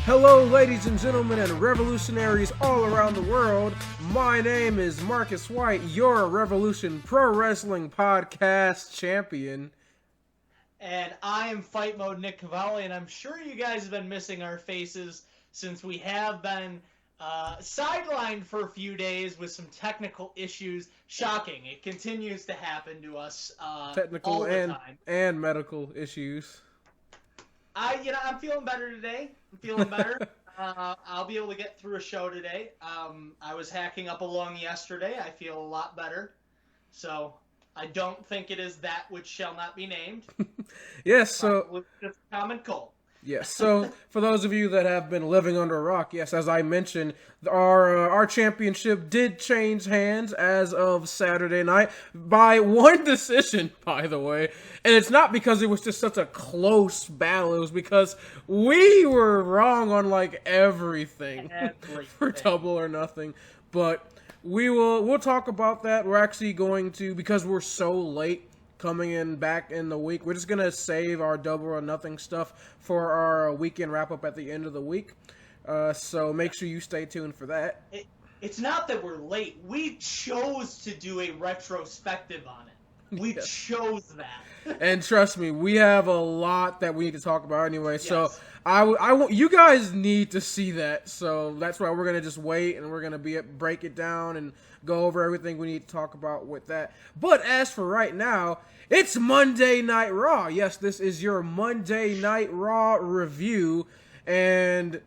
Hello, ladies and gentlemen, and revolutionaries all around the world. My name is Marcus White, your Revolution Pro Wrestling Podcast champion. And I am Fight Mode Nick Cavalli, and I'm sure you guys have been missing our faces since we have been sidelined for a few days with some technical issues. Shocking. It continues to happen to us Technical all the time. And medical issues. I'm feeling better today. I'm feeling better. I'll be able to get through a show today. I was hacking up a lung yesterday. I feel a lot better. So I don't think it is that which shall not be named. Yes, so just common cold. Yes, so for those of you that have been living under a rock, yes, as I mentioned, our championship did change hands as of Saturday night by one decision, by the way. And it's not because it was just such a close battle. It was because we were wrong on like everything. For Double or Nothing. But we'll talk about that. We're actually going to, because we're so late coming in back in the week, we're just going to save our Double or Nothing stuff for our weekend wrap-up at the end of the week. So make sure you stay tuned for that. It's not that we're late. We chose to do a retrospective on it. We chose that. And trust me, we have a lot that we need to talk about anyway. Yes. So you guys need to see that. So that's why we're going to just wait, and we're going to break it down and go over everything we need to talk about with that. But as for right now, it's Monday Night Raw. Yes, this is your Monday Night Raw review. And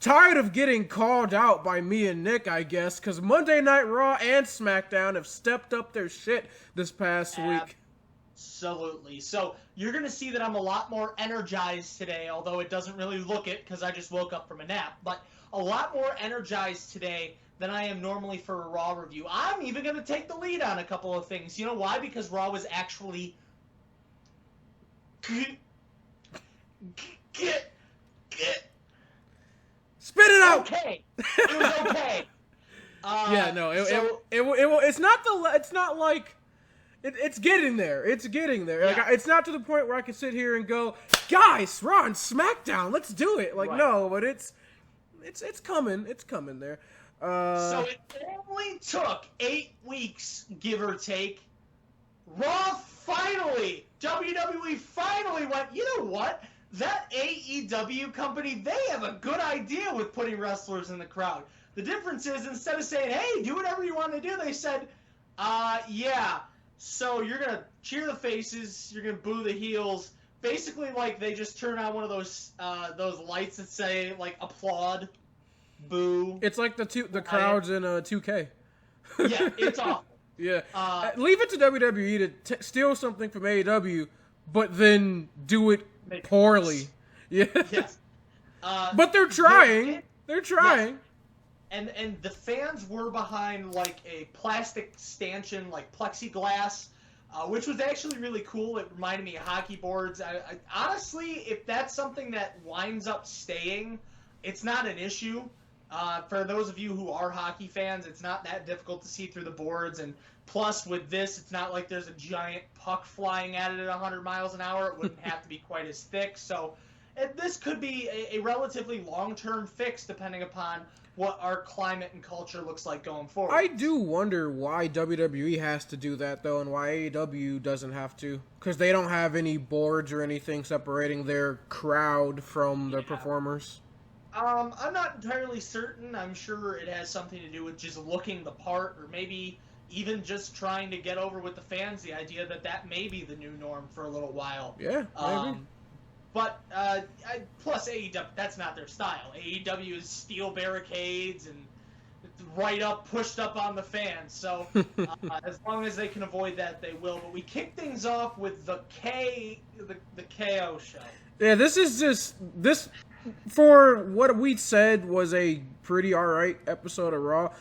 tired of getting called out by me and Nick, I guess, because Monday Night Raw and SmackDown have stepped up their shit this past week. Absolutely. So you're going to see that I'm a lot more energized today, although it doesn't really look it because I just woke up from a nap. But a lot more energized today than I am normally for a Raw review. I'm even going to take the lead on a couple of things. You know why? Because Raw was actually spit it out. Okay. It was okay. It's getting there. It's getting there. Yeah. Like, it's not to the point where I can sit here and go, guys, Raw and SmackDown, let's do it. Like, right. No, but it's coming. It's coming there. So it only took 8 weeks, give or take. WWE finally went, you know what? That AEW company, they have a good idea with putting wrestlers in the crowd. The difference is, instead of saying, hey, do whatever you want to do, they said, yeah, so you're going to cheer the faces, you're going to boo the heels. Basically, like, they just turn on one of those lights that say, like, applaud, boo. It's like the crowds in 2K. Yeah, it's awful. Yeah. Leave it to WWE to steal something from AEW, but then do it poorly. Yeah. Yes. But they're trying. They're trying. Yes. And the fans were behind like a plastic stanchion, like plexiglass, which was actually really cool. It reminded me of hockey boards. I honestly, if that's something that winds up staying, it's not an issue. For those of you who are hockey fans, it's not that difficult to see through the boards. And plus, with this, it's not like there's a giant puck flying at it at 100 miles an hour. It wouldn't have to be quite as thick. So this could be a relatively long-term fix, depending upon what our climate and culture looks like going forward. I do wonder why WWE has to do that, though, and why AEW doesn't have to. Because they don't have any boards or anything separating their crowd from the performers. I'm not entirely certain. I'm sure it has something to do with just looking the part, or maybe even just trying to get over with the fans the idea that may be the new norm for a little while. Yeah, maybe. But plus AEW, that's not their style. AEW is steel barricades and right up, pushed up on the fans. So as long as they can avoid that, they will. But we kick things off with the KO show. Yeah, this for what we said was a pretty alright episode of Raw.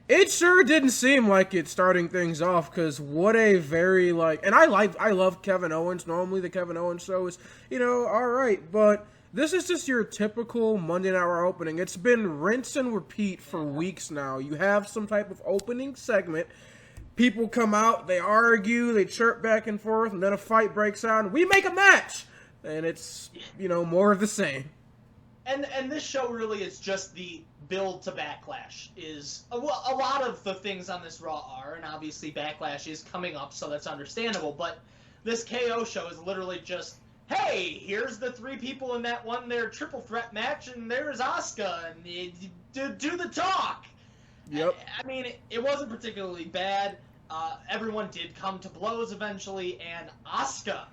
It sure didn't seem like it starting things off, because what a very, and I love Kevin Owens. Normally the Kevin Owens show is, alright, but this is just your typical Monday Night Raw opening. It's been rinse and repeat for weeks now. You have some type of opening segment. People come out, they argue, they chirp back and forth, and then a fight breaks out, and we make a match! And it's, more of the same. And this show really is just the build to Backlash. Is a lot of the things on this Raw are, and obviously Backlash is coming up, so that's understandable. But this KO show is literally just, hey, here's the 3 people in that won their triple threat match, and there's Asuka, and do the talk. Yep. I mean, it wasn't particularly bad. Everyone did come to blows eventually, and Asuka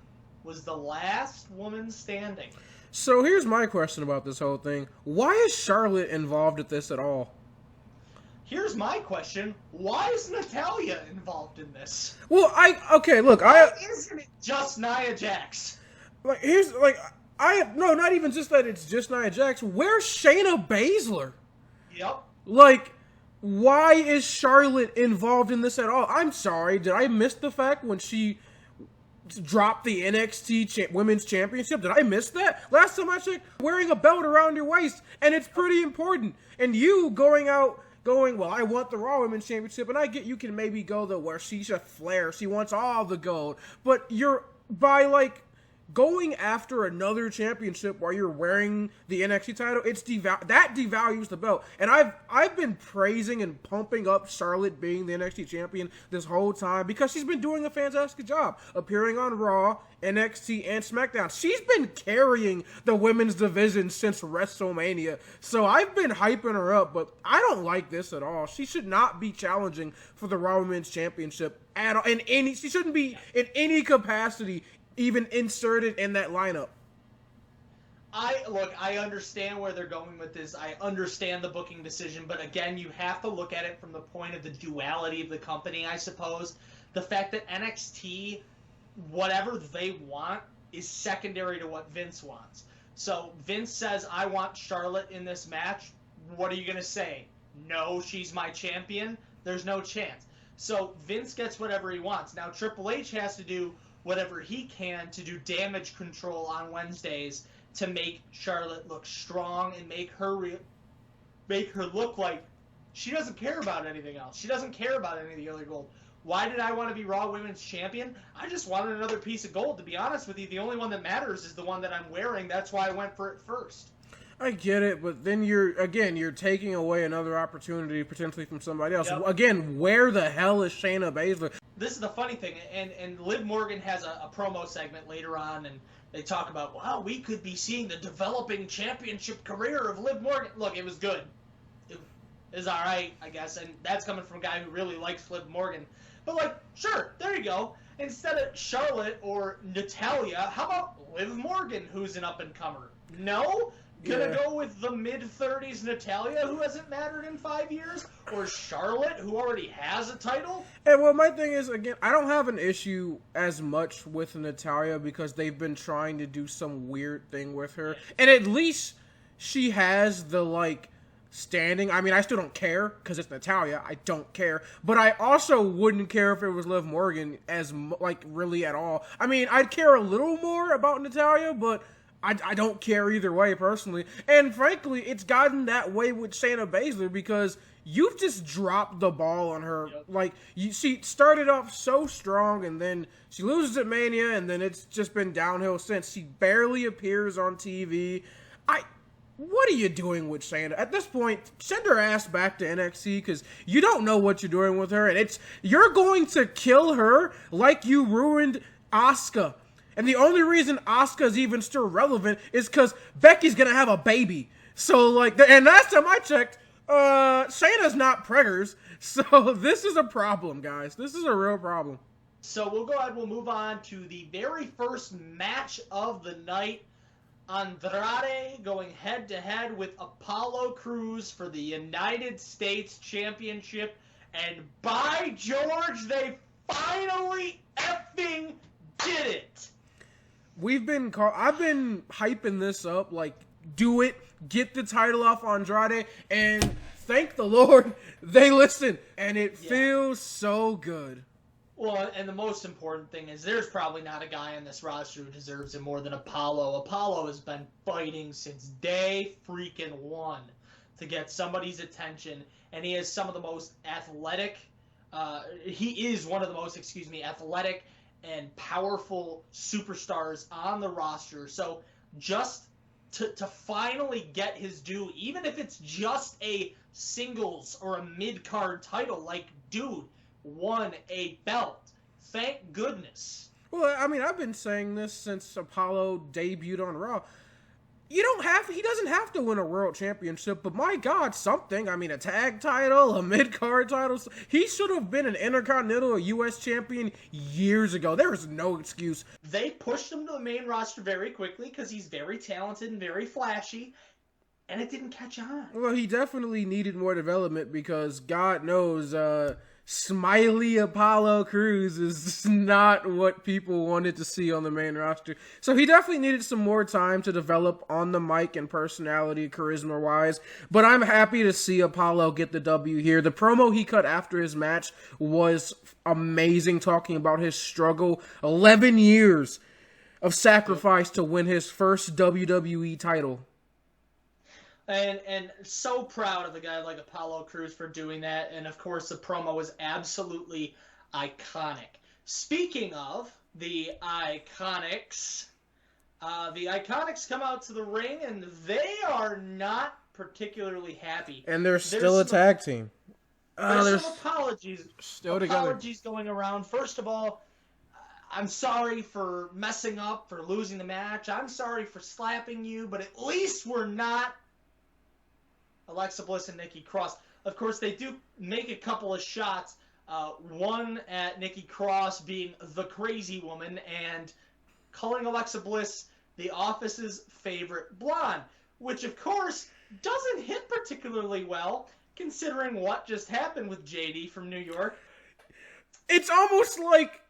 was the last woman standing. So here's my question about this whole thing. Why is Charlotte involved at this at all? Here's my question. Why is Natalya involved in this? Well, look, Why isn't it just Nia Jax? not even just that it's just Nia Jax. Where's Shayna Baszler? Yep. Like, why is Charlotte involved in this at all? I'm sorry, did I miss the fact when she dropped the NXT Women's Championship? Did I miss that? Last time I checked, wearing a belt around your waist, and it's pretty important. And you going, well, I want the Raw Women's Championship, and I get you can maybe go where she's a Flair, she wants all the gold, but you're, by, like, going after another championship while you're wearing the NXT title, that devalues the belt. And I've been praising and pumping up Charlotte being the NXT champion this whole time because she's been doing a fantastic job appearing on Raw, NXT, and SmackDown. She's been carrying the women's division since WrestleMania. So I've been hyping her up, but I don't like this at all. She should not be challenging for the Raw Women's Championship at all. She shouldn't be in any capacity even inserted in that lineup. I understand where they're going with this. I understand the booking decision, but again, you have to look at it from the point of the duality of the company, I suppose. The fact that NXT, whatever they want, is secondary to what Vince wants. So Vince says, I want Charlotte in this match. What are you going to say? No, she's my champion? There's no chance. So Vince gets whatever he wants. Now Triple H has to do whatever he can to do damage control on Wednesdays to make Charlotte look strong and make her look like she doesn't care about anything else. She doesn't care about any of the other gold. Why did I want to be Raw Women's Champion? I just wanted another piece of gold. To be honest with you, the only one that matters is the one that I'm wearing. That's why I went for it first. I get it, but then you're taking away another opportunity potentially from somebody else. Yep. Again, where the hell is Shayna Baszler? This is the funny thing, and Liv Morgan has a promo segment later on, and they talk about, wow, we could be seeing the developing championship career of Liv Morgan. Look, it was good. It was all right, I guess, and that's coming from a guy who really likes Liv Morgan. But, like, sure, there you go. Instead of Charlotte or Natalya, how about Liv Morgan, who's an up-and-comer? No? Gonna go with the mid-30s Natalya, who hasn't mattered in 5 years? Or Charlotte, who already has a title? And well, my thing is, again, I don't have an issue as much with Natalya because they've been trying to do some weird thing with her. And at least she has the, like, standing. I mean, I still don't care because it's Natalya. I don't care. But I also wouldn't care if it was Liv Morgan really at all. I mean, I'd care a little more about Natalya, but I don't care either way, personally. And frankly, it's gotten that way with Shayna Baszler because you've just dropped the ball on her. Yep. Like, she started off so strong, and then she loses at Mania, and then it's just been downhill since. She barely appears on TV. What are you doing with Shayna? At this point, send her ass back to NXT because you don't know what you're doing with her, and you're going to kill her like you ruined Asuka. And the only reason Asuka's even still relevant is because Becky's going to have a baby. So, like, and last time I checked, Shayna's not preggers. So this is a problem, guys. This is a real problem. So we'll go ahead, we'll move on to the very first match of the night. Andrade going head-to-head with Apollo Crews for the United States Championship. And by George, they finally effing did it! I've been hyping this up, like, do it, get the title off Andrade, and thank the Lord they listened, and it feels so good. Well, and the most important thing is there's probably not a guy on this roster who deserves it more than Apollo. Apollo has been fighting since day freaking one to get somebody's attention, and he is some of the most athletic, he is one of the most, athletic and powerful superstars on the roster. So just to finally get his due, even if it's just a singles or a mid-card title. Like, dude won a belt. Thank goodness. Well, I mean, I've been saying this since Apollo debuted on Raw. He doesn't have to win a world championship, but my God, something. I mean, a tag title, a mid-card title. He should have been an Intercontinental or U.S. champion years ago. There is no excuse. They pushed him to the main roster very quickly because he's very talented and very flashy, and it didn't catch on. Well, he definitely needed more development because God knows, Smiley Apollo Crews is not what people wanted to see on the main roster. So he definitely needed some more time to develop on the mic and personality, charisma-wise. But I'm happy to see Apollo get the W here. The promo he cut after his match was amazing, talking about his struggle. 11 years of sacrifice to win his first WWE title. And so proud of a guy like Apollo Crews for doing that. And, of course, the promo was absolutely iconic. Speaking of the Iconics, come out to the ring, and they are not particularly happy. And they're still a tag team. There's some apologies. Still together. Apologies going around. First of all, I'm sorry for messing up, for losing the match. I'm sorry for slapping you, but at least we're not Alexa Bliss and Nikki Cross. Of course, they do make a couple of shots. One at Nikki Cross being the crazy woman and calling Alexa Bliss the Office's favorite blonde, which, of course, doesn't hit particularly well, considering what just happened with JD from New York. It's almost like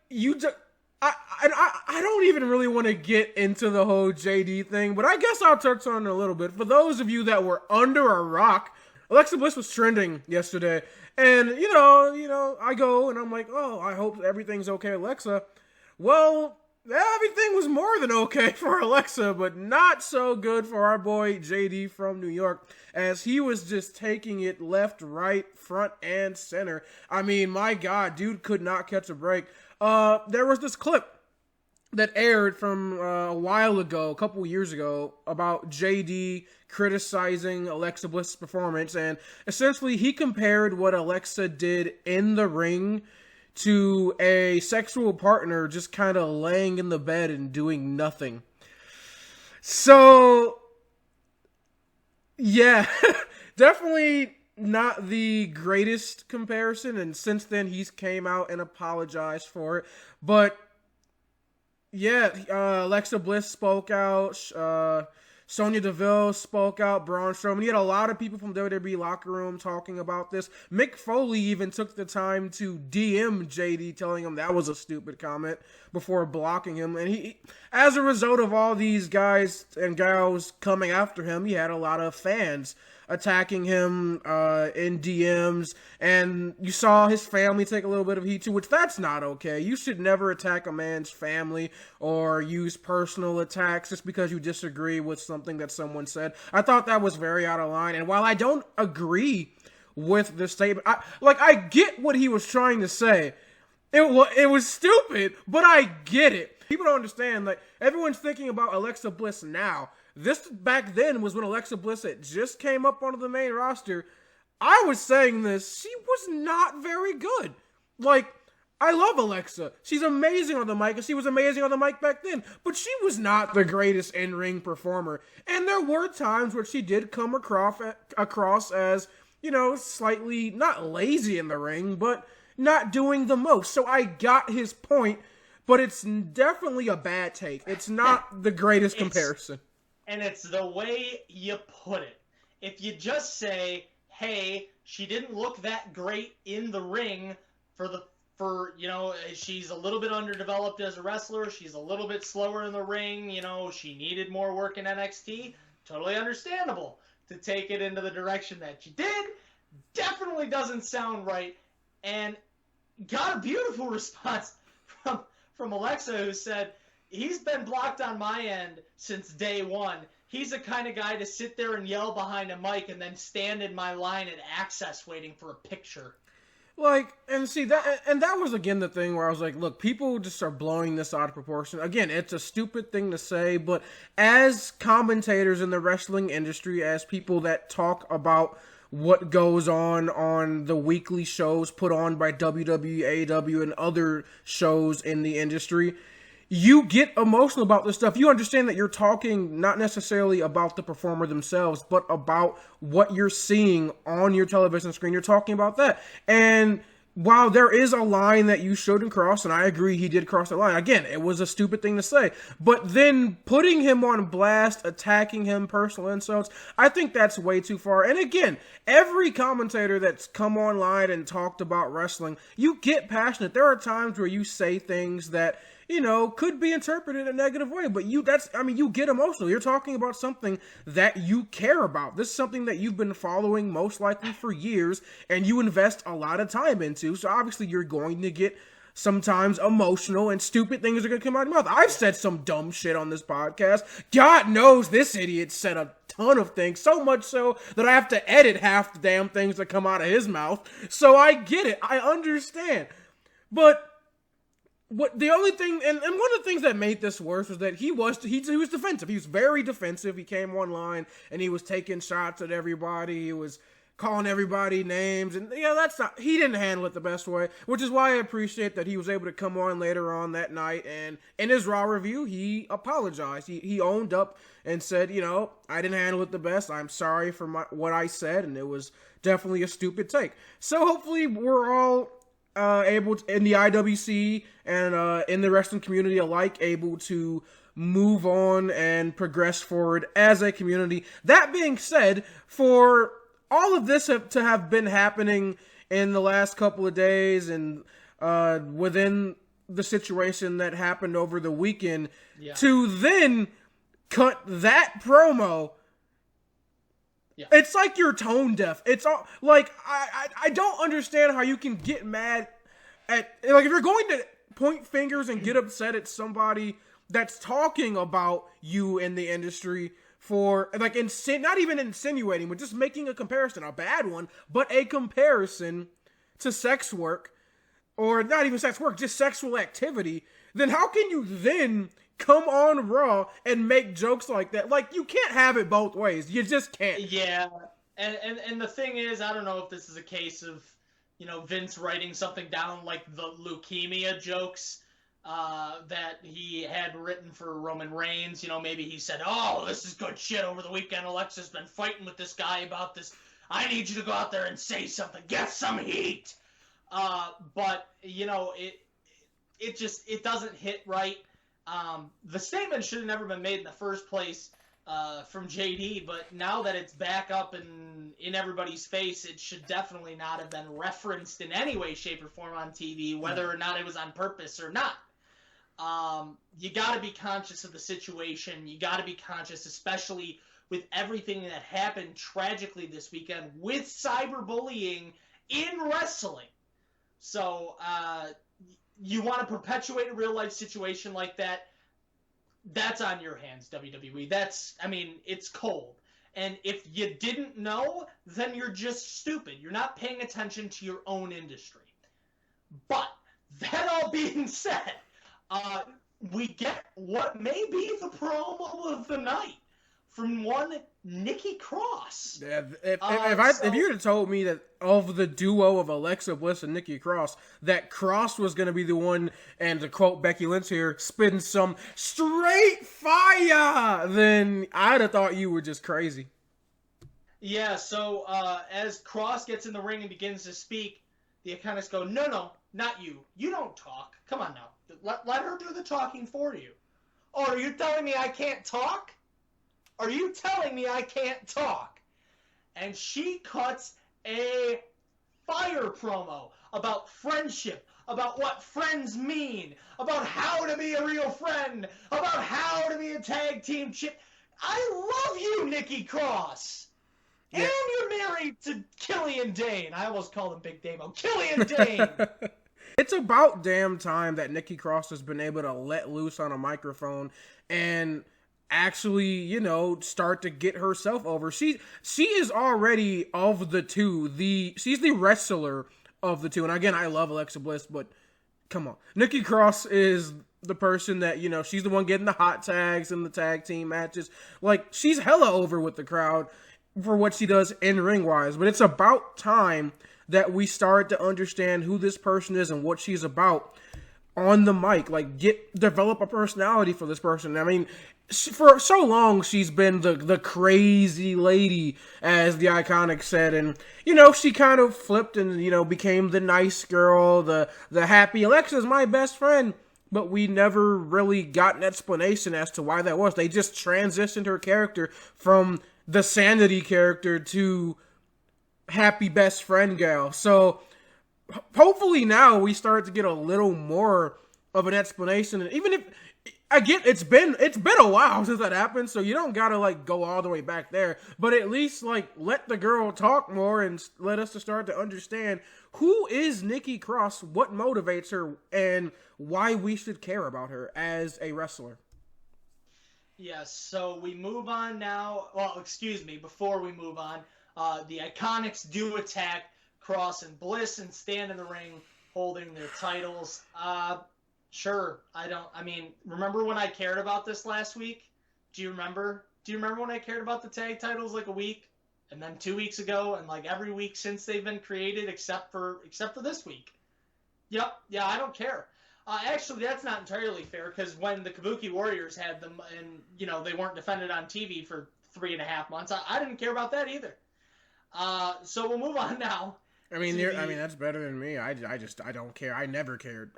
I don't even really want to get into the whole JD thing, but I guess I'll touch on it a little bit. For those of you that were under a rock, Alexa Bliss was trending yesterday, and you know, I go and I'm like, oh, I hope everything's okay, Alexa. Well, everything was more than okay for Alexa, but not so good for our boy JD from New York, as he was just taking it left, right, front, and center. I mean, my God, dude could not catch a break. There was this clip that aired from a while ago, a couple years ago, about JD criticizing Alexa Bliss's performance, and essentially he compared what Alexa did in the ring to a sexual partner just kind of laying in the bed and doing nothing. So, yeah, definitely not the greatest comparison, and since then he's came out and apologized for it. But yeah, Alexa Bliss spoke out, Sonya Deville spoke out, Braun Strowman. He had a lot of people from WWE locker room talking about this. Mick Foley even took the time to DM JD, telling him that was a stupid comment before blocking him. And he, as a result of all these guys and gals coming after him, he had a lot of fans attacking him in DMs, and you saw his family take a little bit of heat too, which that's not okay. You should never attack a man's family or use personal attacks just because you disagree with something that someone said. I thought that was very out of line, and while I don't agree with the statement, I get what he was trying to say. It was stupid, but I get it. People don't understand, like, everyone's thinking about Alexa Bliss now. This back then was when Alexa Bliss had just came up onto the main roster. I was saying this, she was not very good. Like, I love Alexa. She's amazing on the mic, and she was amazing on the mic back then. But she was not the greatest in-ring performer. And there were times where she did come across as, you know, slightly, not lazy in the ring, but not doing the most. So I got his point, but it's definitely a bad take. It's not the greatest comparison. And it's the way you put it. If you just say, hey, she didn't look that great in the ring for you know, she's a little bit underdeveloped as a wrestler, she's a little bit slower in the ring, you know, she needed more work in NXT, totally understandable. To take it into the direction that she did, definitely doesn't sound right. And got a beautiful response from Alexa, who said, he's been blocked on my end since day one. He's the kind of guy to sit there and yell behind a mic and then stand in my line at Access waiting for a picture. Like, and see that, and that was again the thing where I was like, look, people just are blowing this out of proportion. Again, it's a stupid thing to say, but as commentators in the wrestling industry, as people that talk about what goes on the weekly shows put on by WWE, AEW, and other shows in the industry, you get emotional about this stuff. You understand that you're talking not necessarily about the performer themselves, but about what you're seeing on your television screen. You're talking about that. And while there is a line that you shouldn't cross, and I agree he did cross the line, again, it was a stupid thing to say, but then putting him on blast, attacking him, personal insults, I think that's way too far. And again, every commentator that's come online and talked about wrestling, you get passionate. There are times where you say things that, you know, could be interpreted in a negative way, but you get emotional. You're talking about something that you care about. This is something that you've been following most likely for years, and you invest a lot of time into, so obviously you're going to get sometimes emotional, and stupid things are going to come out of your mouth. I've said some dumb shit on this podcast. God knows this idiot said a ton of things, so much so that I have to edit half the damn things that come out of his mouth, so I get it. I understand. But what the only thing, and one of the things that made this worse was that he was defensive. He was very defensive. He came online and he was taking shots at everybody. He was calling everybody names, and he didn't handle it the best way, which is why I appreciate that he was able to come on later on that night, and in his Raw review, he apologized. He owned up and said, you know, I didn't handle it the best. I'm sorry for what I said, and it was definitely a stupid take. So hopefully we're all able to, in the IWC and in the wrestling community alike, able to move on and progress forward as a community. That being said, for all of this to have been happening in the last couple of days and within the situation that happened over the weekend, to then cut that promo, it's like you're tone deaf. It's all like I don't understand how you can get mad at, like, if you're going to point fingers and get upset at somebody that's talking about you in the industry for, like, not even insinuating, but just making a comparison, a bad one, but a comparison to sex work, or not even sex work, just sexual activity, then how can you then come on Raw and make jokes like that? Like, you can't have it both ways. You just can't. Yeah, and the thing is, I don't know if this is a case of, you know, Vince writing something down like the leukemia jokes that he had written for Roman Reigns. You know, maybe he said, oh, this is good shit over the weekend. Alexa's been fighting with this guy about this. I need you to go out there and say something. Get some heat. But, you know, it doesn't hit right. The statement should have never been made in the first place from JD, but now that it's back up and in everybody's face, it should definitely not have been referenced in any way, shape, or form on TV, whether or not it was on purpose or not. You got to be conscious of the situation. You got to be conscious, especially with everything that happened tragically this weekend with cyberbullying in wrestling. So you want to perpetuate a real-life situation like that, that's on your hands, WWE. It's cold. And if you didn't know, then you're just stupid. You're not paying attention to your own industry. But that all being said, we get what may be the promo of the night from one Nikki Cross. Yeah, if you had told me that of the duo of Alexa Bliss and Nikki Cross, that Cross was going to be the one, and to quote Becky Lynch here, spitting some straight fire, then I'd have thought you were just crazy. Yeah, so as Cross gets in the ring and begins to speak, the Iconics go, no, not you. You don't talk. Come on now. Let her do the talking for you. Oh, are you telling me I can't talk? Are you telling me I can't talk? And she cuts a fire promo about friendship, about what friends mean, about how to be a real friend, about how to be a tag team chip. I love you, Nikki Cross. Yeah. And you're married to Killian Dane. I almost called him Big Damo. Killian Dane. It's about damn time that Nikki Cross has been able to let loose on a microphone and actually, you know, start to get herself over. She is already, of the two, she's the wrestler of the two. And again, I love Alexa Bliss, but come on. Nikki Cross is the person that, you know, she's the one getting the hot tags and the tag team matches. Like, she's hella over with the crowd for what she does in ring wise. But it's about time that we start to understand who this person is and what she's about on the mic. Like, develop a personality for this person. I mean, for so long, she's been the crazy lady, as the Iconics said, and, you know, she kind of flipped and, you know, became the nice girl, the happy, Alexa's my best friend, but we never really got an explanation as to why that was. They just transitioned her character from the sanity character to happy best friend gal. So hopefully now we start to get a little more of an explanation. And even if, again, it's been a while since that happened, so you don't gotta like go all the way back there, but at least like let the girl talk more and let us to start to understand who is Nikki Cross, what motivates her, and why we should care about her as a wrestler. Yes, so we move on now. Well, excuse me, before we move on, the Iconics do attack Cross and Bliss and stand in the ring holding their titles. Sure, remember when I cared about this last week? Do you remember? Do you remember when I cared about the tag titles like a week? And then 2 weeks ago, and like every week since they've been created except for this week? Yep, yeah, I don't care. Actually, that's not entirely fair, because when the Kabuki Warriors had them and, you know, they weren't defended on TV for 3.5 months, I didn't care about that either. So we'll move on now. I mean, that's better than me. I don't care. I never cared.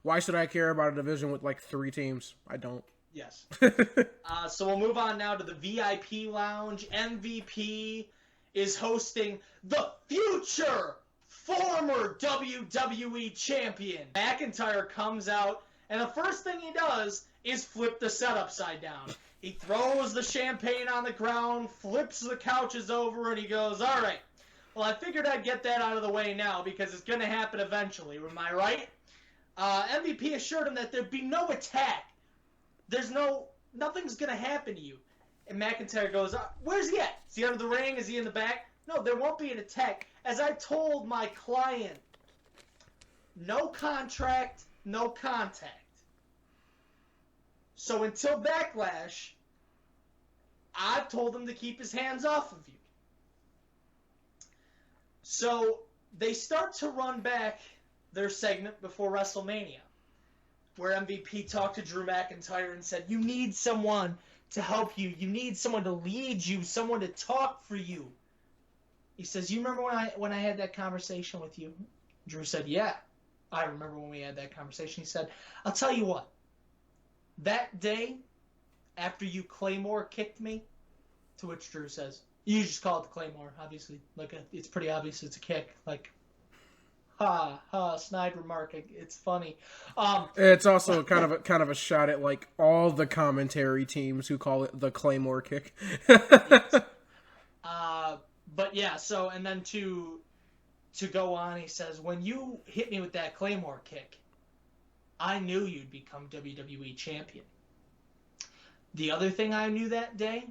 Why should I care about a division with like 3 teams? I don't. Yes. So we'll move on now to the VIP lounge. MVP is hosting the future former WWE champion. McIntyre comes out, and the first thing he does is flip the set upside down. He throws the champagne on the ground, flips the couches over, and he goes, all right, well, I figured I'd get that out of the way now because it's going to happen eventually. Am I right? MVP assured him that there'd be no attack. Nothing's going to happen to you. And McIntyre goes, where's he at? Is he under the ring? Is he in the back? No, there won't be an attack. As I told my client, no contract, no contact. So until Backlash, I've told him to keep his hands off of you. So they start to run back their segment before WrestleMania, where MVP talked to Drew McIntyre and said, you need someone to help you. You need someone to lead you, someone to talk for you. He says, you remember when I had that conversation with you? Drew said, yeah, I remember when we had that conversation. He said, I'll tell you what. That day, after you Claymore kicked me, to which Drew says, you just call it the Claymore, obviously. Like, it's pretty obvious it's a kick. Like, snide remark. It's funny. It's also kind of a shot at like all the commentary teams who call it the Claymore kick. Yes. But yeah, so, and then to go on, he says, when you hit me with that Claymore kick, I knew you'd become WWE champion. The other thing I knew that day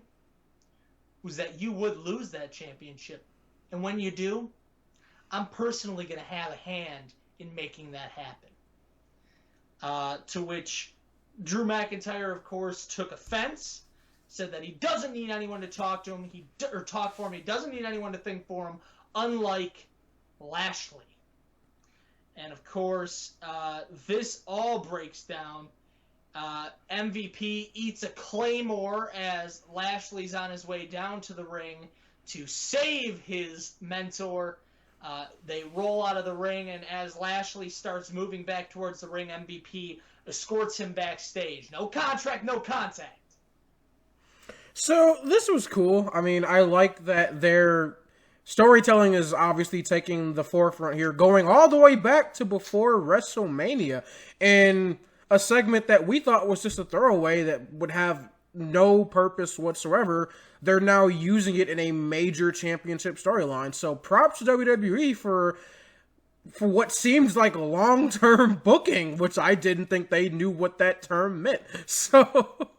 was that you would lose that championship. And when you do, I'm personally going to have a hand in making that happen. To which Drew McIntyre, of course, took offense, said that he doesn't need anyone to talk to him, or talk for him. He doesn't need anyone to think for him, unlike Lashley. And of course, this all breaks down. MVP eats a Claymore as Lashley's on his way down to the ring to save his mentor. They roll out of the ring, and as Lashley starts moving back towards the ring, MVP escorts him backstage. No contract, no contact. So this was cool. I mean, I like that their storytelling is obviously taking the forefront here, going all the way back to before WrestleMania, and a segment that we thought was just a throwaway that would have no purpose whatsoever. They're now using it in a major championship storyline. So props to WWE for what seems like long-term booking, which I didn't think they knew what that term meant. So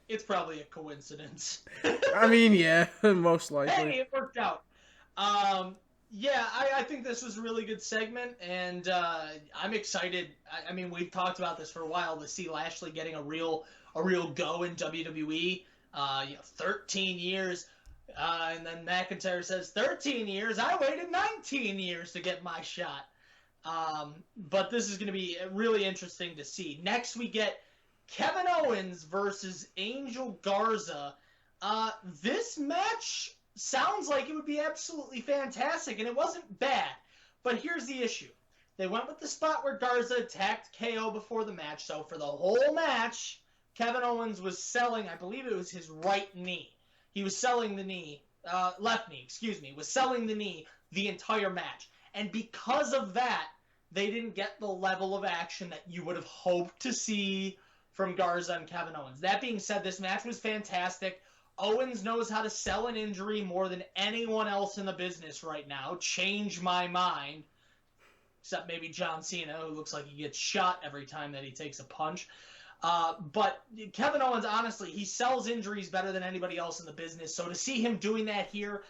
it's probably a coincidence. I mean, yeah, most likely. Hey, it worked out. Yeah, I think this was a really good segment, and I'm excited. I mean, we've talked about this for a while to see Lashley getting a real go in WWE. 13 years, and then McIntyre says 13 years. I waited 19 years to get my shot. But this is going to be really interesting to see. Next, we get Kevin Owens versus Angel Garza. This match sounds like it would be absolutely fantastic, and it wasn't bad. But here's the issue. They went with the spot where Garza attacked KO before the match, so for the whole match, Kevin Owens was selling, I believe it was his right knee. He was selling the knee, left knee, was selling the knee the entire match. And because of that, they didn't get the level of action that you would have hoped to see from Garza and Kevin Owens. That being said, this match was fantastic. Owens knows how to sell an injury more than anyone else in the business right now. Change my mind. Except maybe John Cena, who looks like he gets shot every time that he takes a punch. But Kevin Owens, honestly, he sells injuries better than anybody else in the business. So to see him doing that here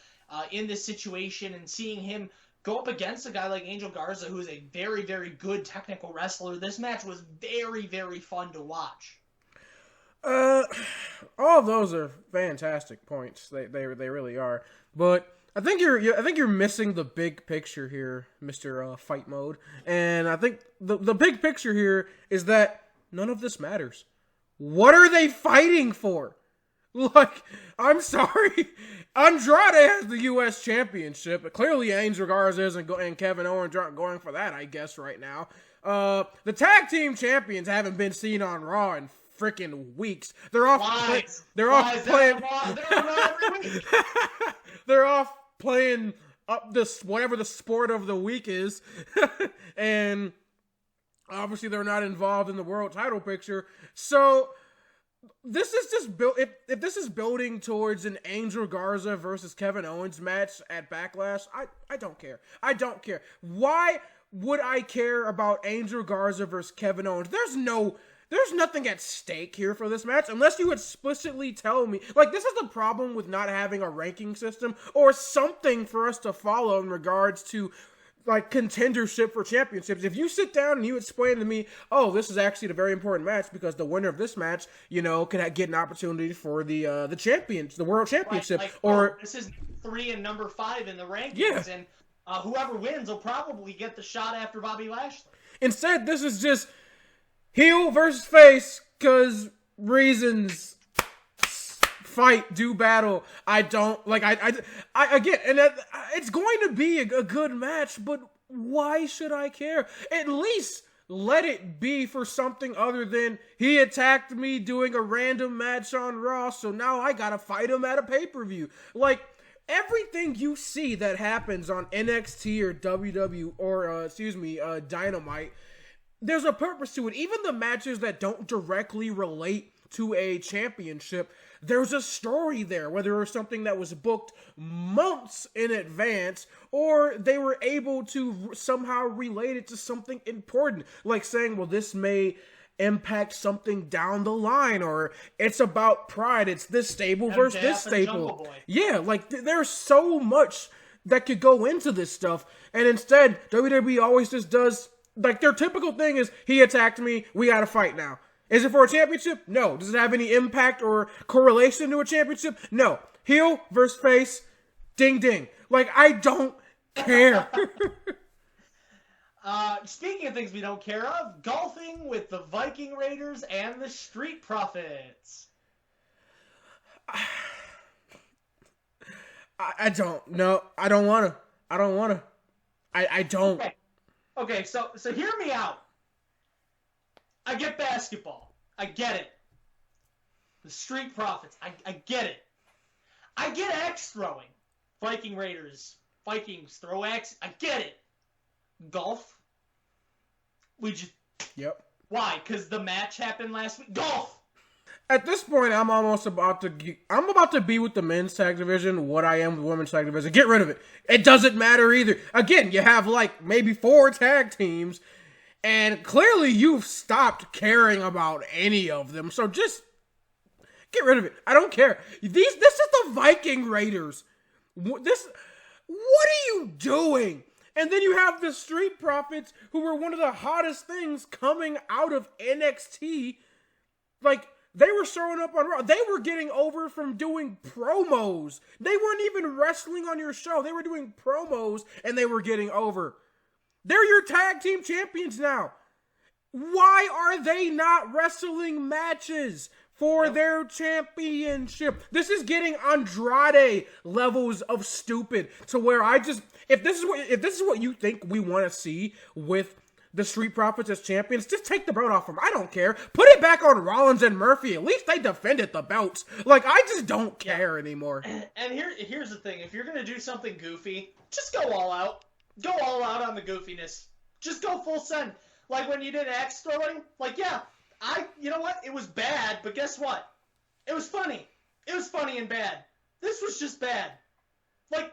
in this situation and seeing him go up against a guy like Angel Garza, who is a very, very good technical wrestler, this match was very, very fun to watch. All of those are fantastic points. They really are. But I think you're missing the big picture here, Mr. Fight Mode. And I think the big picture here is that none of this matters. What are they fighting for? Like, I'm sorry. Andrade has the U.S. Championship. But clearly, Angel Garza isn't and Kevin Owens aren't going for that, I guess, right now. The tag team champions haven't been seen on Raw in freaking weeks. They're off playing. They're off playing up this whatever the sport of the week is, and obviously they're not involved in the world title picture. So this is just built. If this is building towards an Angel Garza versus Kevin Owens match at Backlash, I don't care. I don't care. Why would I care about Angel Garza versus Kevin Owens? There's nothing at stake here for this match unless you explicitly tell me. Like, this is the problem with not having a ranking system or something for us to follow in regards to, like, contendership for championships. If you sit down and you explain to me, oh, this is actually a very important match because the winner of this match, can get an opportunity for the world championship. Right, this is 3 and number 5 in the rankings, and whoever wins will probably get the shot after Bobby Lashley. Instead, this is just heel versus face, cause reasons. Fight, do battle. I don't like. I again, and it's going to be a good match, but why should I care? At least let it be for something other than he attacked me doing a random match on Raw, so now I gotta fight him at a pay-per-view. Like, everything you see that happens on NXT or WWE or Dynamite, there's a purpose to it. Even the matches that don't directly relate to a championship, there's a story there, whether it was something that was booked months in advance or they were able to somehow relate it to something important, like saying, well, this may impact something down the line, or it's about pride, it's this stable versus this stable. Yeah, like there's so much that could go into this stuff, and instead WWE always just does, like, their typical thing is, he attacked me, we gotta fight now. Is it for a championship? No. Does it have any impact or correlation to a championship? No. Heel versus face, ding ding. Like, I don't care. Speaking of things we don't care of, golfing with the Viking Raiders and the Street Profits. I don't. No, I don't want to. I don't. Okay, so hear me out. I get basketball. I get it. The Street Profits. I get it. I get axe throwing. Viking Raiders. Vikings throw axe. I get it. Golf. We just... Yep. Why? Because the match happened last week? Golf! At this point, I'm about to be with the men's tag division what I am with the women's tag division. Get rid of it. It doesn't matter either. Again, you have like maybe 4 tag teams, and clearly you've stopped caring about any of them. So just get rid of it. I don't care. This is the Viking Raiders. what are you doing? And then you have the Street Profits, who were one of the hottest things coming out of NXT. Like, they were showing up on Raw. They were getting over from doing promos. They weren't even wrestling on your show. They were doing promos, and they were getting over. They're your tag team champions now. Why are they not wrestling matches for their championship? This is getting Andrade levels of stupid, to where if this is what you think we want to see with the Street Profits as champions, just take the belt off them. I don't care. Put it back on Rollins and Murphy. At least they defended the belts. Like, I just don't care anymore. And here's the thing. If you're going to do something goofy, just go all out. Go all out on the goofiness. Just go full send. Like when you did axe throwing. Like, yeah, you know what? It was bad, but guess what? It was funny. It was funny and bad. This was just bad. Like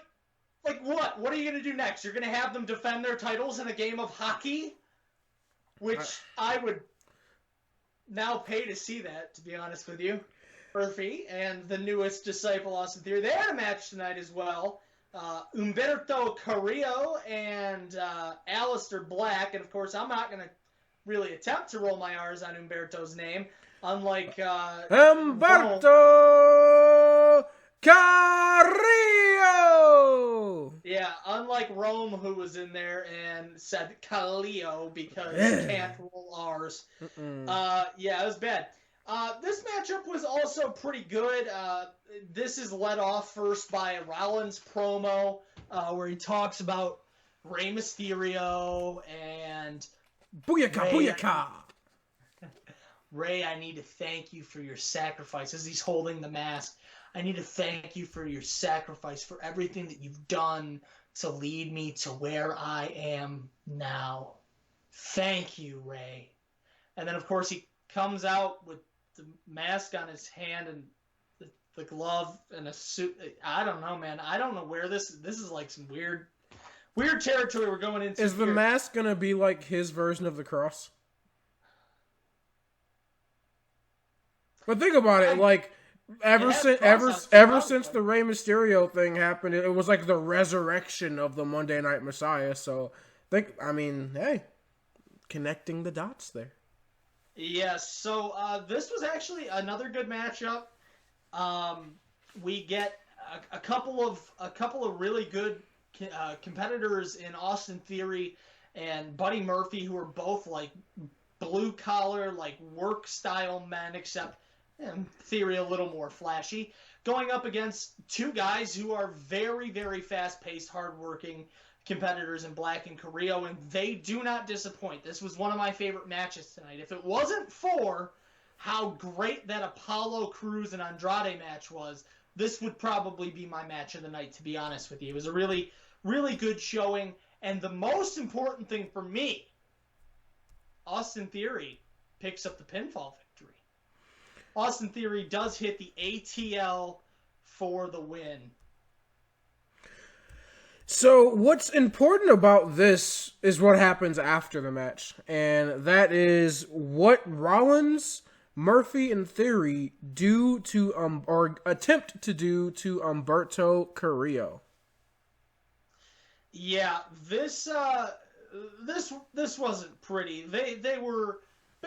what? What are you going to do next? You're going to have them defend their titles in a game of hockey? Which I would now pay to see that, to be honest with you. Murphy and the newest disciple, Austin Theory, they had a match tonight as well. Humberto Carrillo and Aleister Black. And, of course, I'm not going to really attempt to roll my R's on Humberto's name. Unlike... Humberto Carrillo! Yeah, unlike Rome, who was in there and said Carrillo because you can't roll R's. Yeah, it was bad. This matchup was also pretty good. This is led off first by a Rollins promo where he talks about Rey Mysterio and... Booyaka, booyaka! Rey, I need to thank you for your sacrifice. As he's holding the mask, I need to thank you for your sacrifice, for everything that you've done to lead me to where I am now. Thank you, Rey. And then, of course, he comes out with the mask on his hand and the glove and a suit. I don't know, man. I don't know where this is like some weird territory we're going into. Is the mask going to be like his version of the cross? But think about it, like... Ever since the Rey Mysterio thing happened, it was like the resurrection of the Monday Night Messiah. So, hey, connecting the dots there. Yes. So this was actually another good matchup. We get a couple of really good competitors in Austin Theory and Buddy Murphy, who are both like blue collar, like work style men, except. In theory, a little more flashy, going up against two guys who are very, very fast-paced, hard-working competitors in Black and Carrillo, and they do not disappoint. This was one of my favorite matches tonight. If it wasn't for how great that Apollo Crews and Andrade match was, this would probably be my match of the night, to be honest with you. It was a really, really good showing, and the most important thing for me, Austin Theory picks up the pinfall victory. Austin Theory does hit the ATL for the win. So what's important about this is what happens after the match. And that is what Rollins, Murphy, and Theory do to, or attempt to do to Humberto Carrillo. Yeah, this wasn't pretty. They were...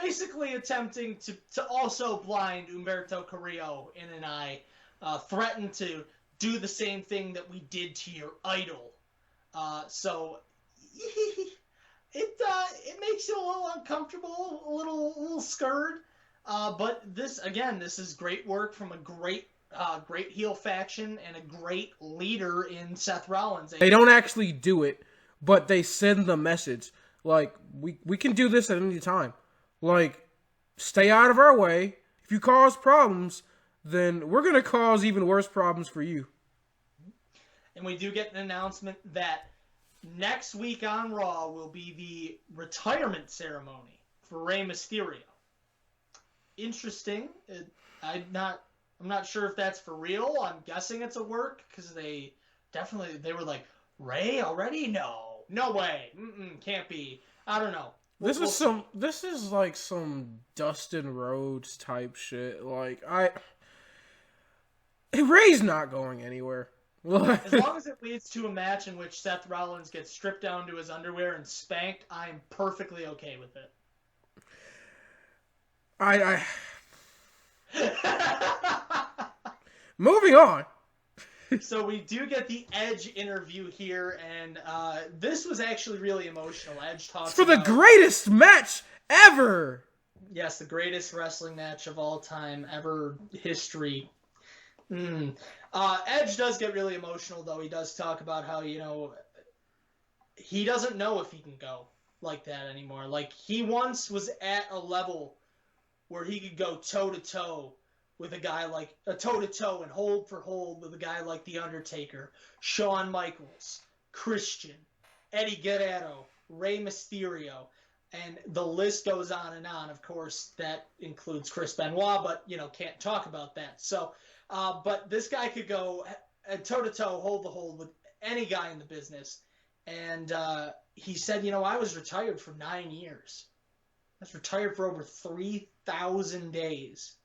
basically attempting to also blind Humberto Carrillo in an eye, threaten to do the same thing that we did to your idol. So it makes you a little uncomfortable, a little scared. But this is great work from a great heel faction and a great leader in Seth Rollins. They don't actually do it, but they send the message. Like, we can do this at any time. Like, stay out of our way. If you cause problems, then we're going to cause even worse problems for you. And we do get an announcement that next week on Raw will be the retirement ceremony for Rey Mysterio. Interesting. I'm not sure if that's for real. I'm guessing it's a work because they were like, Rey already? No way. Can't be. I don't know. This is like some Dustin Rhodes type shit. Like, Ray's not going anywhere. As long as it leads to a match in which Seth Rollins gets stripped down to his underwear and spanked, I'm perfectly okay with it. Moving on. So we do get the Edge interview here, and this was actually really emotional. Edge talks for the greatest match ever. Yes, the greatest wrestling match of all time, ever history. Edge does get really emotional, though. He does talk about how, he doesn't know if he can go like that anymore. Like, he once was at a level where he could go toe-to-toe with a guy like toe-to-toe and hold for hold with a guy like The Undertaker, Shawn Michaels, Christian, Eddie Guerrero, Rey Mysterio, and the list goes on and on. Of course, that includes Chris Benoit, but, can't talk about that. So, but this guy could go toe-to-toe, hold with any guy in the business. And he said, I was retired for 9 years. I was retired for over 3,000 days.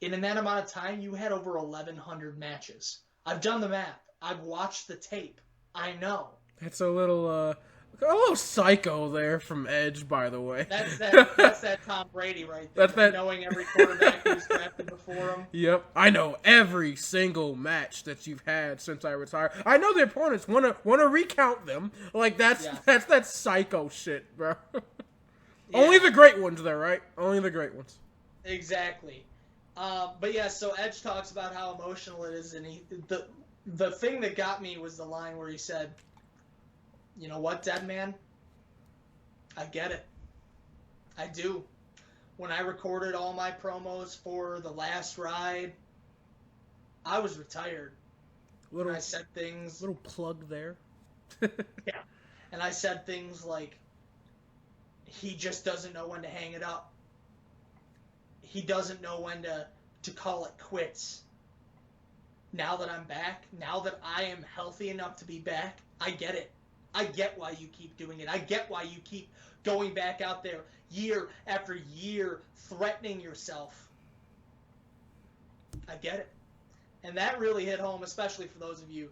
And in that amount of time, you had over 1,100 matches. I've done the math. I've watched the tape. I know. That's a little psycho there from Edge, by the way. That's that Tom Brady right there. That's that knowing every quarterback who's drafted before him. Yep, I know every single match that you've had since I retired. I know the opponents wanna recount them. Like that's that psycho shit, bro. Yeah. Only the great ones, though, right? Only the great ones. Exactly. But yeah, so Edge talks about how emotional it is, and the thing that got me was the line where he said, "You know what, dead man? I get it. I do. When I recorded all my promos for the last ride, I was retired. I said things. Little plug there. Yeah, and I said things like, he just doesn't know when to hang it up. He doesn't know when to call it quits. Now that I'm back, now that I am healthy enough to be back, I get it. I get why you keep doing it. I get why you keep going back out there year after year, threatening yourself. I get it." And that really hit home, especially for those of you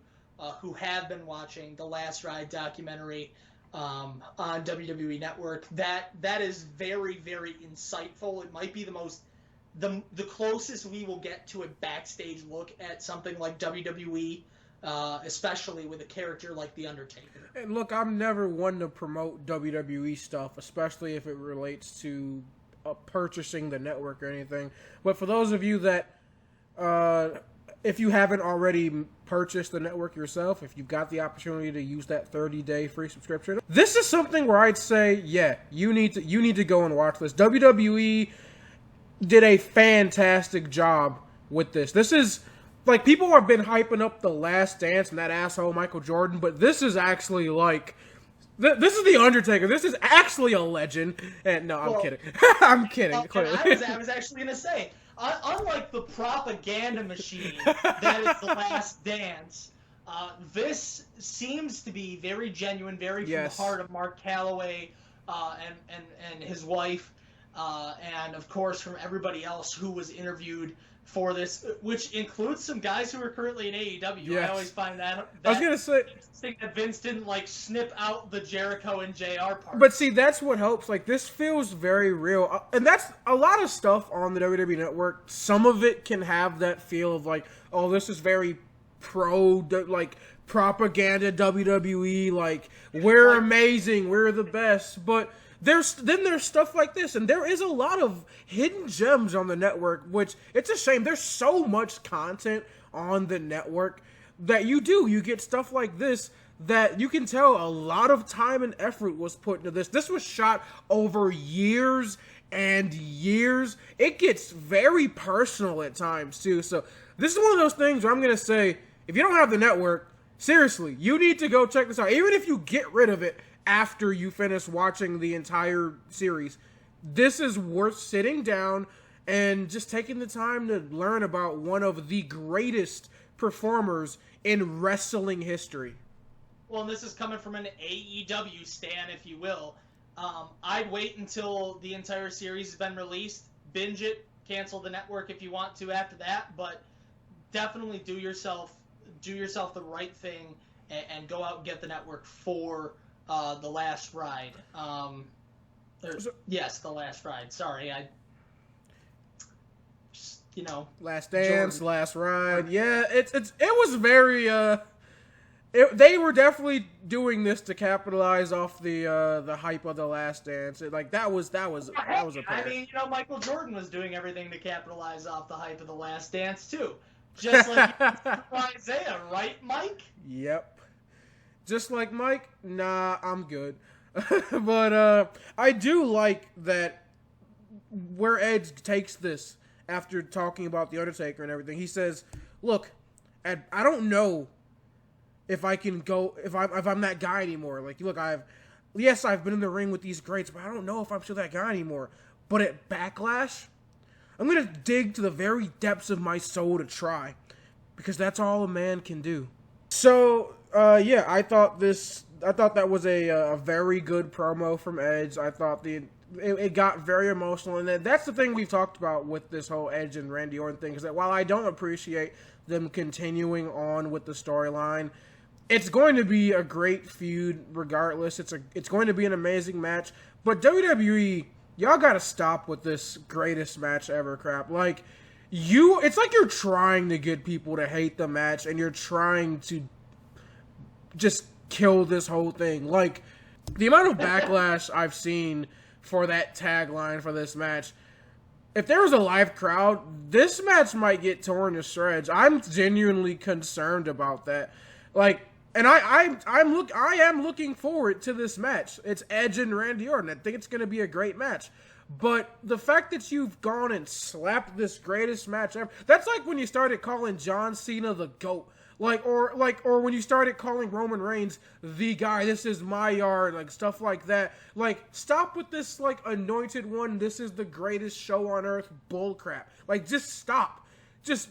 who have been watching the Last Ride documentary on WWE Network. That is very, very insightful. It might be the closest we will get to a backstage look at something like WWE, especially with a character like The Undertaker. And look, I'm never one to promote WWE stuff, especially if it relates to purchasing the network or anything. But for those of you that, if you haven't already purchased the network yourself, if you've got the opportunity to use that 30-day free subscription, this is something where I'd say, yeah, you need to go and watch this. WWE did a fantastic job with this. This is, like, people have been hyping up The Last Dance and that asshole Michael Jordan, but this is actually, like, this is The Undertaker. This is actually a legend. And no, I'm kidding. I'm kidding. I was actually going to say, unlike the propaganda machine that is The Last Dance, this seems to be very genuine, very from the heart of Mark Calloway and his wife, and of course from everybody else who was interviewed for this, which includes some guys who are currently in AEW. Yes. I always find that I was gonna say interesting that Vince didn't snip out the Jericho and JR part. But see, that's what helps. Like, this feels very real, and that's a lot of stuff on the WWE Network. Some of it can have that feel of like, oh, this is very propaganda WWE. Like, we're amazing, we're the best, but. There's stuff like this, and there is a lot of hidden gems on the network, which it's a shame. There's so much content on the network that you get stuff like this that you can tell a lot of time and effort was put into this. This was shot over years and years. It gets very personal at times, too. So this is one of those things where I'm going to say, if you don't have the network, seriously, you need to go check this out. Even if you get rid of it after you finish watching the entire series, this is worth sitting down and just taking the time to learn about one of the greatest performers in wrestling history. Well, and this is coming from an AEW stan, if you will. I'd wait until the entire series has been released, binge it, cancel the network if you want to after that, but definitely do yourself do yourself the right thing and go out and get the network for the last ride. Yes, the last ride. Sorry, Last Dance, Jordan. Last Ride. Yeah, it was very they were definitely doing this to capitalize off the hype of the Last Dance. That was apparent. I mean, Michael Jordan was doing everything to capitalize off the hype of the Last Dance too, just like Isaiah, right, Mike? Yep. Just like Mike. Nah, I'm good. But I do like that where Edge takes this after talking about the Undertaker and everything. He says, "Look, I don't know if I can go if I'm that guy anymore. Like, look, I've been in the ring with these greats, but I don't know if I'm still that guy anymore. But at Backlash, I'm gonna dig to the very depths of my soul to try, because that's all a man can do." So, I thought that was a very good promo from Edge. I thought it got very emotional, and that's the thing we've talked about with this whole Edge and Randy Orton thing, is that while I don't appreciate them continuing on with the storyline, it's going to be a great feud regardless. It's going to be an amazing match, but WWE, y'all gotta stop with this greatest match ever crap. Like, it's like you're trying to get people to hate the match, and you're trying to just kill this whole thing. Like, the amount of backlash I've seen for that tagline for this match, if there was a live crowd, this match might get torn to shreds. I'm genuinely concerned about that. Like, and I am looking forward to this match. It's Edge and Randy Orton. I think it's going to be a great match. But the fact that you've gone and slapped this greatest match ever, that's like when you started calling John Cena the GOAT. Or when you started calling Roman Reigns the guy, this is my yard, like stuff like that. Like, stop with this, like, anointed one, this is the greatest show on earth bullcrap. Like, just stop. Just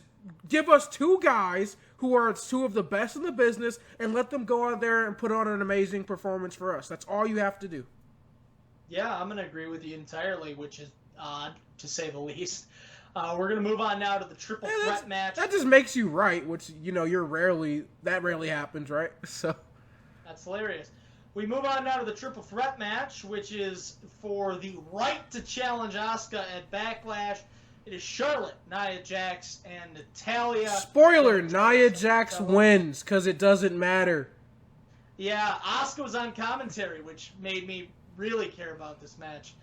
give us two guys who are two of the best in the business and let them go out there and put on an amazing performance for us. That's all you have to do. Yeah, I'm going to agree with you entirely, which is odd, to say the least. We're going to move on now to the triple threat match. That just makes you right, which, that rarely happens, right? So that's hilarious. We move on now to the triple threat match, which is for the right to challenge Asuka at Backlash. It is Charlotte, Nia Jax, and Natalya. Spoiler, Nia Jax wins, because it doesn't matter. Yeah, Asuka was on commentary, which made me really care about this match.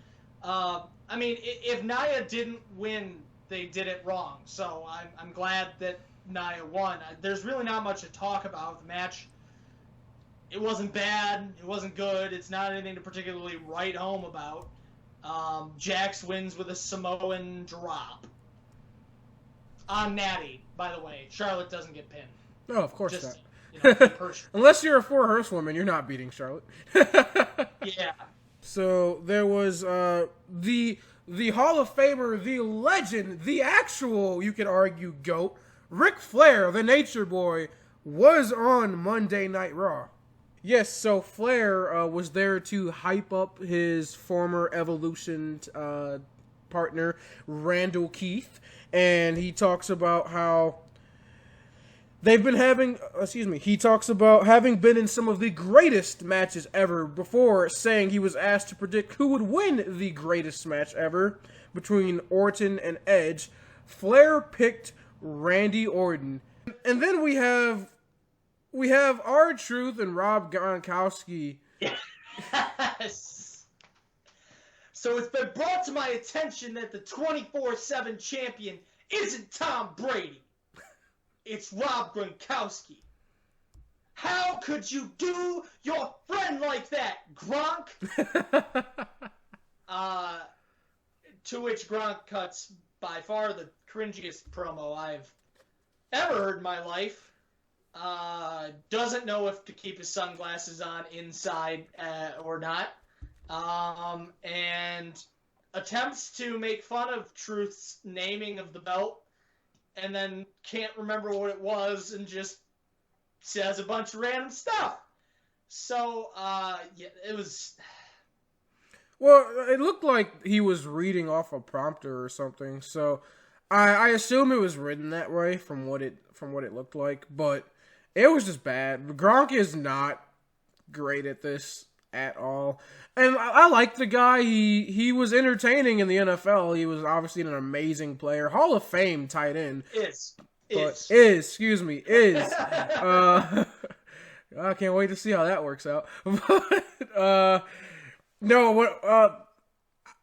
I mean, if Nia didn't win, they did it wrong. So I'm glad that Nia won. There's really not much to talk about. The match, it wasn't bad. It wasn't good. It's not anything to particularly write home about. Jax wins with a Samoan drop. On Natty, by the way. Charlotte doesn't get pinned. No, of course not. Unless you're a 4 horsewoman, you're not beating Charlotte. Yeah. So there was the Hall of Famer, the legend, the actual, you could argue, GOAT, Ric Flair, the Nature Boy, was on Monday Night Raw. Yes, so Flair was there to hype up his former Evolution partner, Randall Keith, and he talks about how he talks about having been in some of the greatest matches ever before, saying he was asked to predict who would win the greatest match ever between Orton and Edge. Flair picked Randy Orton. And then we have R-Truth and Rob Gronkowski. Yes. So it's been brought to my attention that the 24/7 champion isn't Tom Brady. It's Rob Gronkowski. How could you do your friend like that, Gronk? To which Gronk cuts by far the cringiest promo I've ever heard in my life. Doesn't know if to keep his sunglasses on inside or not. And attempts to make fun of Truth's naming of the belt. And then can't remember what it was and just says a bunch of random stuff. So, it was... Well, it looked like he was reading off a prompter or something, so I assume it was written that way from what it looked like, but It was just bad. Gronk is not great at this at all. And I like the guy. He was entertaining in the NFL. He was obviously an amazing player. Hall of Fame tight end. Is. I can't wait to see how that works out. But, no, what,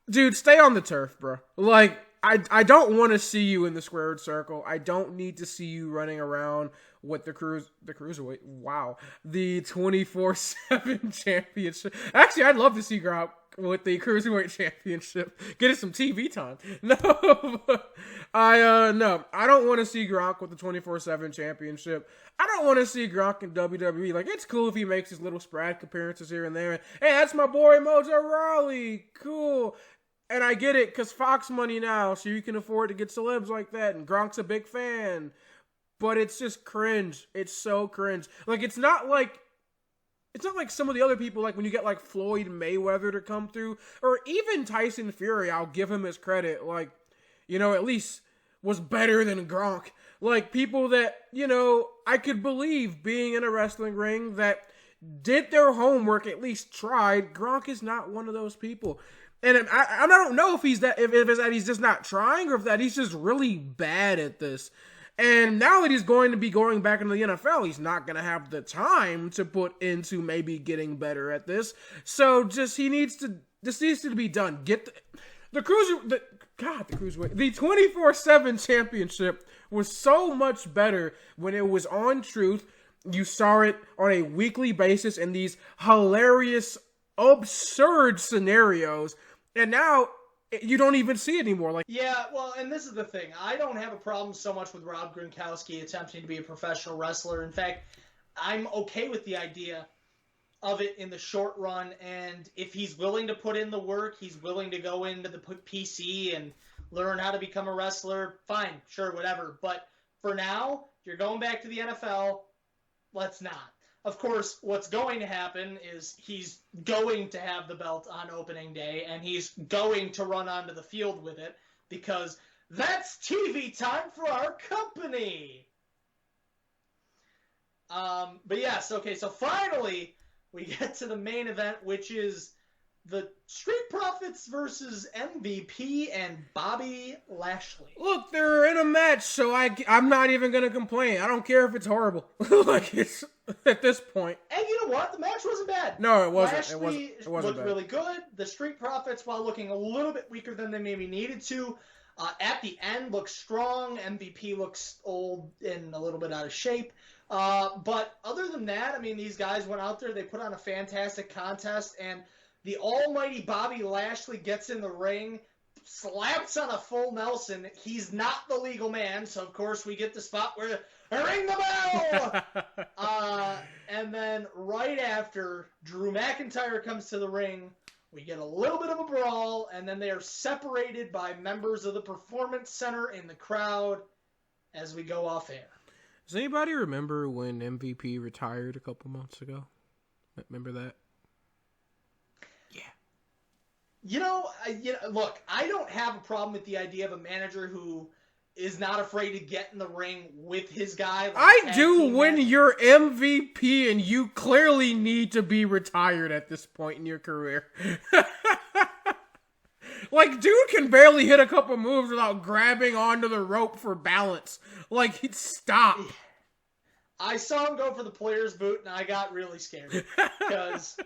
dude, stay on the turf, bro. Like, I don't want to see you in the squared circle. I don't need to see you running around with the cruiserweight. Wow. The 24/7 championship. Actually, I'd love to see Gronk with the cruiserweight championship. Get us some TV time. No, I don't want to see Gronk with the 24/7 championship. I don't want to see Gronk in WWE. Like, it's cool if he makes his little sporadic appearances here and there. Hey, that's my boy Mojo Rawley. Cool. And I get it, because Fox money now, so you can afford to get celebs like that, and Gronk's a big fan. But it's just cringe. It's so cringe. Like, it's not like some of the other people, like when you get like Floyd Mayweather to come through, or even Tyson Fury, I'll give him his credit, like, at least was better than Gronk. Like, people that, I could believe being in a wrestling ring that did their homework, at least tried. Gronk is not one of those people. And I don't know if it's that he's just not trying, or if that he's just really bad at this. And now that he's going to be going back into the NFL, he's not going to have the time to put into maybe getting better at this. So this needs to be done. Get the cruiserweight, the 24/7 championship was so much better when it was on Truth. You saw it on a weekly basis in these hilarious, absurd scenarios. And now you don't even see it anymore. Like, yeah, well, and this is the thing. I don't have a problem so much with Rob Gronkowski attempting to be a professional wrestler. In fact, I'm okay with the idea of it in the short run. And if he's willing to put in the work, he's willing to go into the PC and learn how to become a wrestler, fine, sure, whatever. But for now, you're going back to the NFL. Let's not. Of course, what's going to happen is he's going to have the belt on opening day, and he's going to run onto the field with it, because that's TV time for our company. But yes, okay, so finally we get to the main event, which is the Street Profits versus MVP and Bobby Lashley. Look, they're in a match, so I'm not even going to complain. I don't care if it's horrible. Like, it's at this point. And you know what? The match wasn't bad. No, it wasn't. Lashley it wasn't looked bad. really good. The Street Profits, while looking a little bit weaker than they maybe needed to, at the end looked strong. MVP looks old and a little bit out of shape. But other than that, I mean, these guys went out there. They put on a fantastic contest, and the almighty Bobby Lashley gets in the ring, slaps on a full Nelson. He's not the legal man, so of course we get the spot where ring the bell! And then right after, Drew McIntyre comes to the ring. We get a little bit of a brawl, and then they are separated by members of the Performance Center in the crowd as we go off air. Does anybody remember when MVP retired a couple months ago? Remember that? Look, I don't have a problem with the idea of a manager who is not afraid to get in the ring with his guy. Like I do when you're MVP and you clearly need to be retired at this point in your career. Like, dude can barely hit a couple moves without grabbing onto the rope for balance. Like, he'd stop. I saw him go for the player's boot, and I got really scared because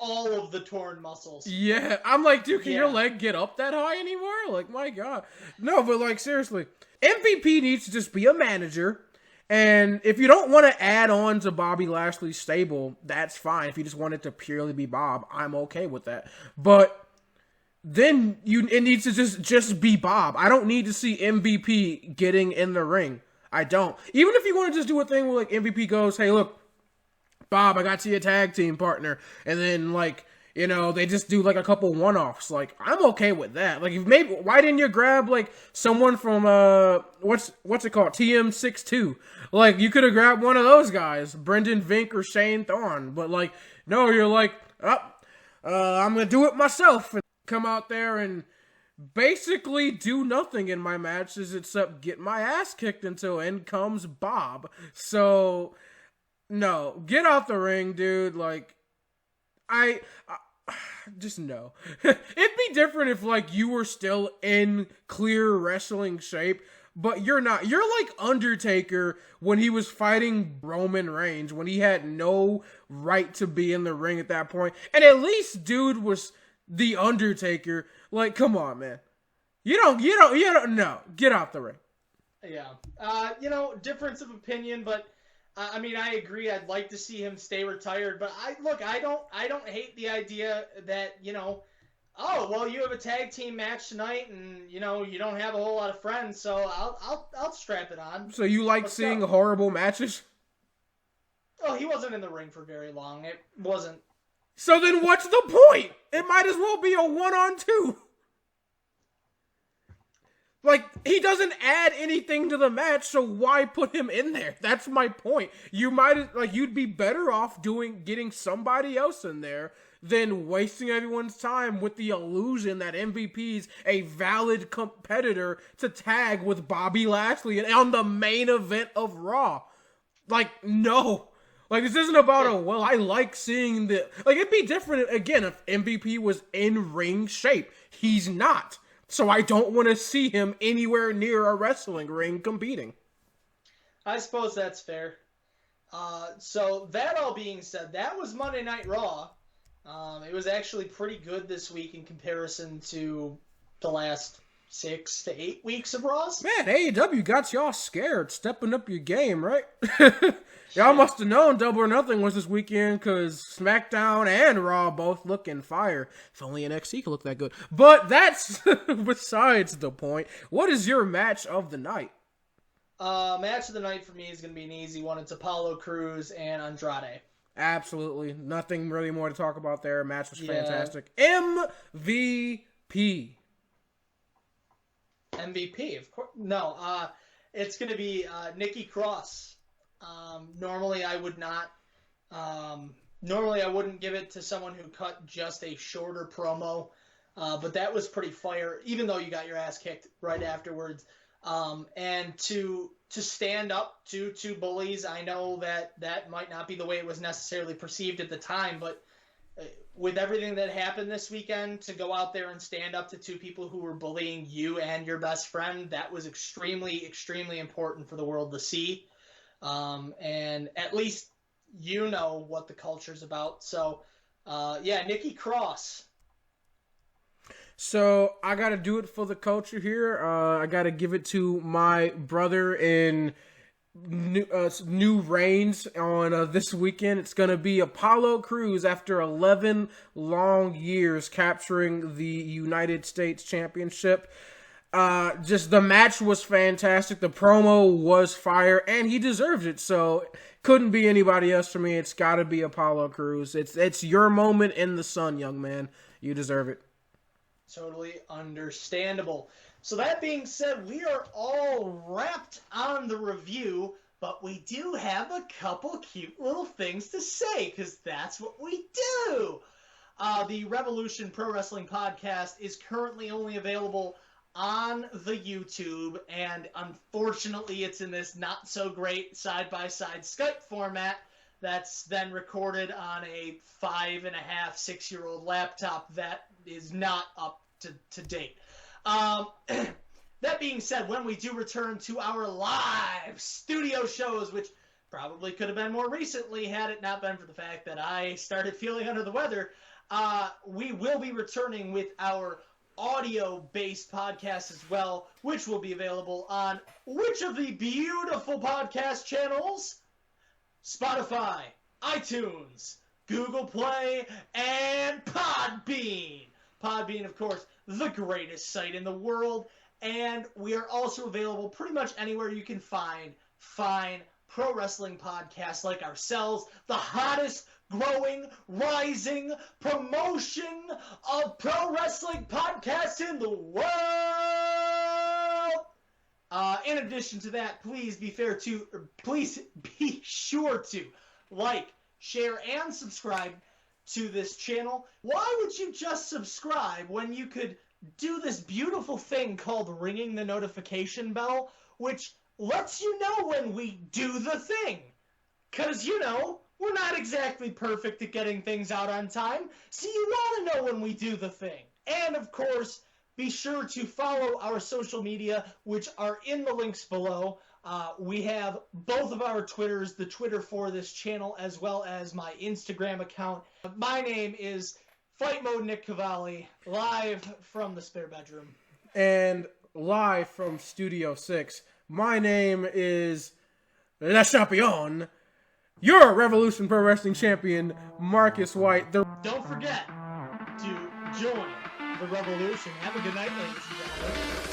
all of the torn muscles. Yeah, I'm like, dude, can your leg get up that high anymore? Like, my God. No, but like, seriously, MVP needs to just be a manager, and if you don't want to add on to Bobby Lashley's stable, that's fine. If you just want it to purely be Bob, I'm okay with that. But then it needs to just be Bob. I don't need to see MVP getting in the ring. I don't. Even if you want to just do a thing where, like, MVP goes, hey, look, Bob, I got you a tag team partner. And then, like, they just do, like, a couple one-offs. Like, I'm okay with that. Like, why didn't you grab, like, someone from, what's it called? TM62. Like, you could have grabbed one of those guys. Brendan Vink or Shane Thorne. But, like, no, you're like, I'm going to do it myself. And come out there and basically do nothing in my matches except get my ass kicked until in comes Bob. So No, get out the ring, dude. Like, I just no. It'd be different if like you were still in clear wrestling shape, but you're not. You're like Undertaker when he was fighting Roman Reigns, when he had no right to be in the ring at that point. And at least dude was the Undertaker. Like, come on, man. You don't no. Get out the ring. Yeah. Difference of opinion, but I mean, I agree. I'd like to see him stay retired, but I don't hate the idea that, oh, well, you have a tag team match tonight, and you don't have a whole lot of friends, so I'll strap it on. So you like seeing horrible matches? Oh, he wasn't in the ring for very long. It wasn't. So then what's the point? It might as well be a 1-on-2. Like, he doesn't add anything to the match, so why put him in there? That's my point. You'd be better off getting somebody else in there than wasting everyone's time with the illusion that MVP's a valid competitor to tag with Bobby Lashley on the main event of Raw. Like, no. Like, this isn't about I like seeing it'd be different, again, if MVP was in ring shape. He's not. So I don't want to see him anywhere near a wrestling ring competing. I suppose that's fair. So that all being said, that was Monday Night Raw. It was actually pretty good this week in comparison to the last 6 to 8 weeks of Raws. Man, AEW got y'all scared, stepping up your game, right? Y'all must have known Double or Nothing was this weekend because SmackDown and Raw both looking fire. If only NXT could look that good. But that's besides the point. What is your match of the night? Match of the night for me is going to be an easy one. It's Apollo Crews and Andrade. Absolutely. Nothing really more to talk about there. Match was fantastic. MVP. MVP, of course. No, it's going to be Nikki Cross. Normally I would not. Normally I wouldn't give it to someone who cut just a shorter promo, but that was pretty fire. Even though you got your ass kicked right afterwards, and to stand up to two bullies, I know that might not be the way it was necessarily perceived at the time, but with everything that happened this weekend, to go out there and stand up to two people who were bullying you and your best friend, that was extremely, extremely important for the world to see. And at least you know what the culture's about. So, Nikki Cross. So, I gotta do it for the culture here. I gotta give it to my brother in new reigns on this weekend. It's gonna be Apollo Crews after 11 long years capturing the United States Championship. Just the match was fantastic. The promo was fire, and he deserved it. So couldn't be anybody else for me. It's got to be Apollo Crews. It's your moment in the sun, young man. You deserve it. Totally understandable. So that being said, we are all wrapped on the review, but we do have a couple cute little things to say, because that's what we do. The Wrevolution Pro Wrestling Podcast is currently only available on the YouTube, and unfortunately it's in this not so great side-by-side Skype format that's then recorded on a 5.5, 6-year-old laptop that is not up to date. That being said, when we do return to our live studio shows, which probably could have been more recently had it not been for the fact that I started feeling under the weather, we will be returning with our audio-based podcast as well, which will be available on which of the beautiful podcast channels? Spotify, iTunes, Google Play, and Podbean. Podbean, of course, the greatest site in the world, and we are also available pretty much anywhere you can find fine pro wrestling podcasts like ourselves, the hottest growing, rising promotion of pro wrestling podcasts in the world. In addition to that, please be sure to like, share, and subscribe to this channel. Why would you just subscribe when you could do this beautiful thing called ringing the notification bell, which lets you know when we do the thing? Because, you know, we're not exactly perfect at getting things out on time, so you want to know when we do the thing. And, of course, be sure to follow our social media, which are in the links below. We have both of our Twitters, the Twitter for this channel, as well as my Instagram account. My name is Fight Mode Nick Cavalli, live from the spare bedroom. And live from Studio 6, my name is Le Champion, your Revolution Pro Wrestling Champion, Marcus White. Don't forget to join the Revolution. Have a good night, ladies and gentlemen.